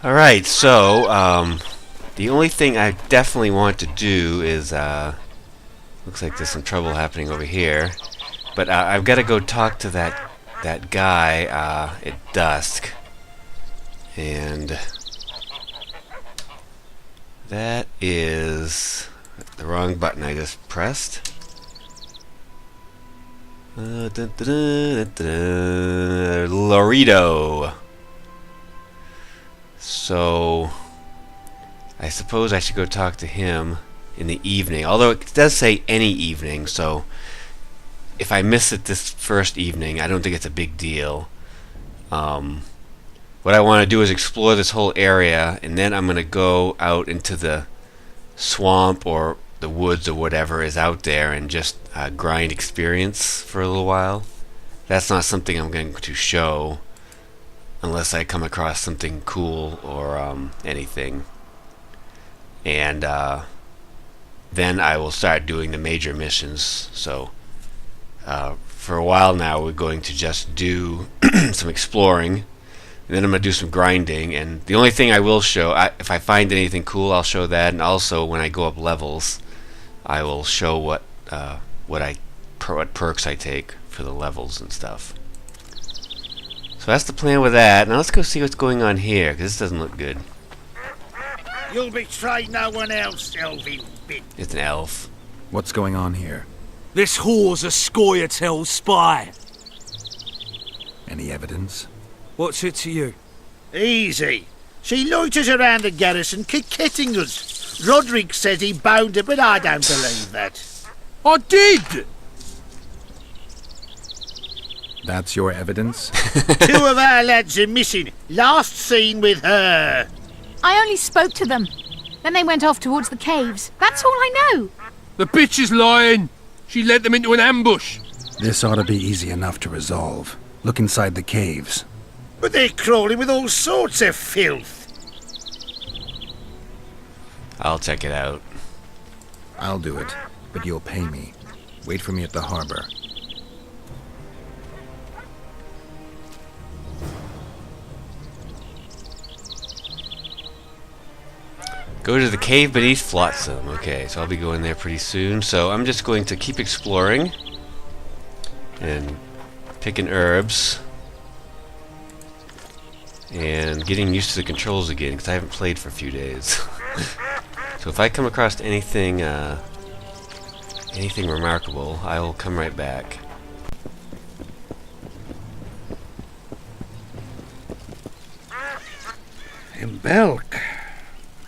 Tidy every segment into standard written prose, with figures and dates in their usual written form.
Alright, so, the only thing I definitely want to do is, looks like there's some trouble happening over here. But I've got to go talk to that guy at dusk. And that is the wrong button I just pressed. Laredo. So I suppose I should go talk to him in the evening. Although it does say any evening, so if I miss it this first evening, I don't think it's a big deal. What I want to do is explore this whole area, and then I'm going to go out into the swamp or the woods or whatever is out there and just grind experience for a little while. That's not something I'm going to show unless I come across something cool or anything. And then I will start doing the major missions. So for a while now we're going to just do some exploring, and then I'm going to do some grinding, and the only thing I will show, if I find anything cool, I'll show that, and also when I go up levels, I will show what perks I take for the levels and stuff. So that's the plan with that. Now let's go see what's going on here, because this doesn't look good. You'll betray no one else, elfin bit. It's an elf. What's going on here? This whore's a Scoia'tael spy. Any evidence? What's it to you? Easy. She loiters around the garrison, kick-kitting us. Roderick says he bound her, but I don't believe that. I did! That's your evidence? 2 of our lads are missing. Last seen with her. I only spoke to them. Then they went off towards the caves. That's all I know. The bitch is lying. She led them into an ambush. This ought to be easy enough to resolve. Look inside the caves. But they're crawling with all sorts of filth. I'll check it out. I'll do it, but you'll pay me. Wait for me at the harbor. Go to the cave beneath Flotsam. Okay, so I'll be going there pretty soon. So I'm just going to keep exploring and picking herbs and getting used to the controls again, because I haven't played for a few days. So if I come across anything remarkable, I will come right back. In Belk.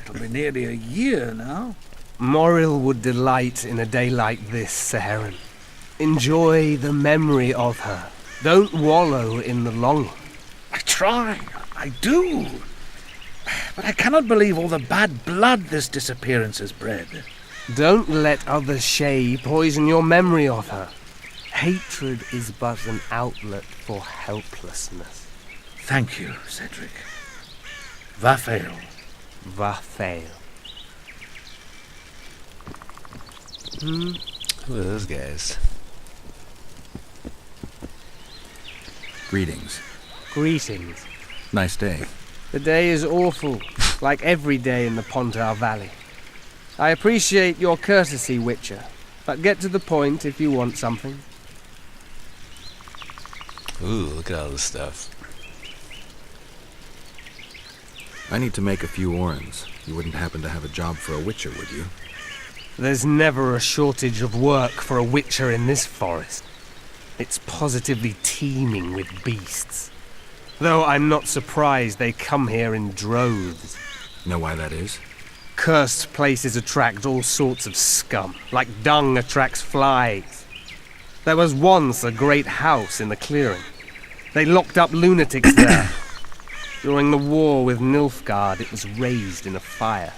It'll be nearly a year now. Morrill would delight in a day like this, Sir Heron. Enjoy the memory of her. Don't wallow in the longing. I try. I do. But I cannot believe all the bad blood this disappearance has bred. Don't let others' shade poison your memory of her. Hatred is but an outlet for helplessness. Thank you, Cedric. Vafail. Vafail. Who are those guys? Greetings. Greetings. Nice day. The day is awful, like every day in the Pontar Valley. I appreciate your courtesy, Witcher, but get to the point if you want something. Ooh, look at all this stuff. I need to make a few orens. You wouldn't happen to have a job for a witcher, would you? There's never a shortage of work for a witcher in this forest. It's positively teeming with beasts. Though I'm not surprised they come here in droves. Know why that is? Cursed places attract all sorts of scum, like dung attracts flies. There was once a great house in the clearing. They locked up lunatics there. During the war with Nilfgaard, it was raised in a fire.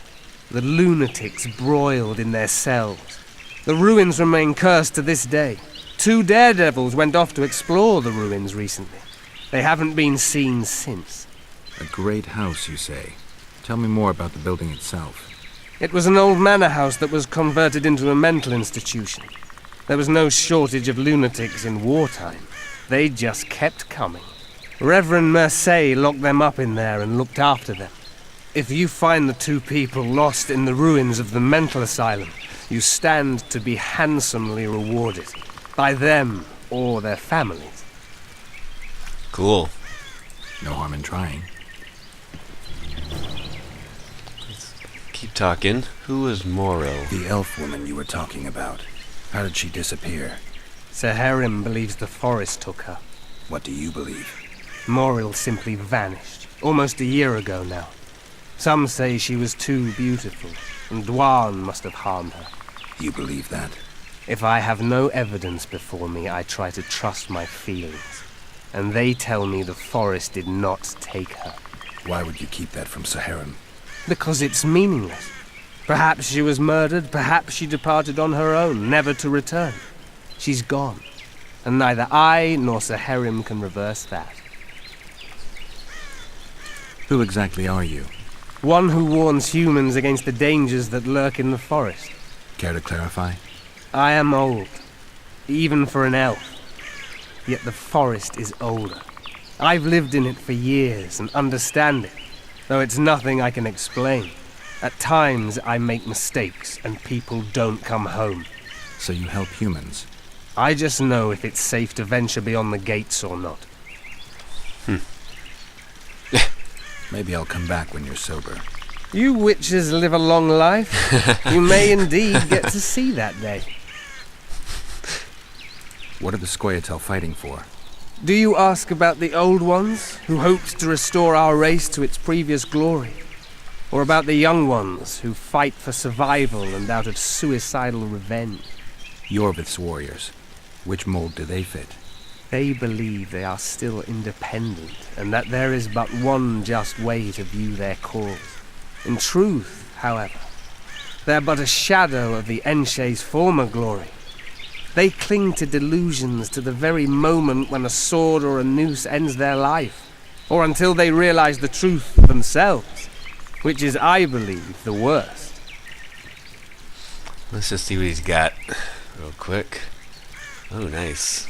The lunatics broiled in their cells. The ruins remain cursed to this day. 2 daredevils went off to explore the ruins recently. They haven't been seen since. A great house, you say. Tell me more about the building itself. It was an old manor house that was converted into a mental institution. There was no shortage of lunatics in wartime. They just kept coming. Reverend Mercier locked them up in there and looked after them. If you find the two people lost in the ruins of the mental asylum, you stand to be handsomely rewarded. By them or their families. Cool. No harm in trying. Keep talking. Who is Moro? The elf woman you were talking about. How did she disappear? Seherim believes the forest took her. What do you believe? Moril simply vanished, almost a year ago now. Some say she was too beautiful, and Dwan must have harmed her. You believe that? If I have no evidence before me, I try to trust my feelings. And they tell me the forest did not take her. Why would you keep that from Seherim? Because it's meaningless. Perhaps she was murdered, perhaps she departed on her own, never to return. She's gone, and neither I nor Seherim can reverse that. Who exactly are you? One who warns humans against the dangers that lurk in the forest. Care to clarify? I am old, even for an elf. Yet the forest is older. I've lived in it for years and understand it, though it's nothing I can explain. At times I make mistakes and people don't come home. So you help humans? I just know if it's safe to venture beyond the gates or not. Maybe I'll come back when you're sober. You witches live a long life. You may indeed get to see that day. What are the Scoia'tael fighting for? Do you ask about the old ones, who hoped to restore our race to its previous glory? Or about the young ones, who fight for survival and out of suicidal revenge? Yorvith's warriors. Which mold do they fit? They believe they are still independent, and that there is but one just way to view their cause. In truth, however, they're but a shadow of the Enshe's former glory. They cling to delusions to the very moment when a sword or a noose ends their life, or until they realize the truth themselves, which is, I believe, the worst. Let's just see what he's got real quick. Oh, nice.